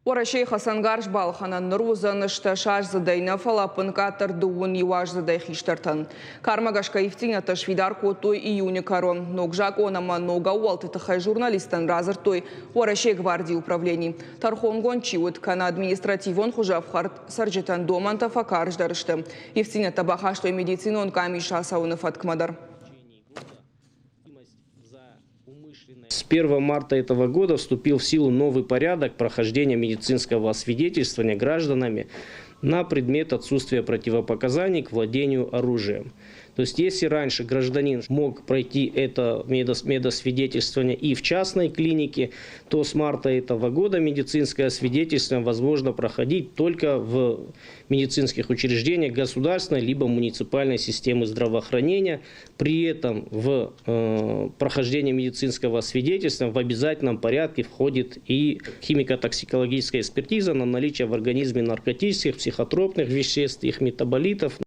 Орашей Хасангарш балханан нұрузан шташаш задайна фалапын катыр дуын юаж задай хиштартын. Кармагашка ифтинята швидар котой июня карон. Ногжак онама нога уалтытыхай журналистан разыр той Орашей гвардии управлений. Тархон гончиут кана административон хужавхарт сарджетан доманта факарш дарышты. Ифтинята бахаштой медицинон камиша сауны фаткмадар. С 1 марта этого года вступил в силу новый порядок прохождения медицинского освидетельствования гражданами на предмет отсутствия противопоказаний к владению оружием. То есть, если раньше гражданин мог пройти это медосвидетельствование и в частной клинике, то с марта этого года медицинское освидетельствование возможно проходить только в медицинских учреждениях государственной либо муниципальной системы здравоохранения. При этом в прохождение медицинского освидетельствования в обязательном порядке входит и химико-токсикологическая экспертиза на наличие в организме наркотических, психотропных веществ, их метаболитов.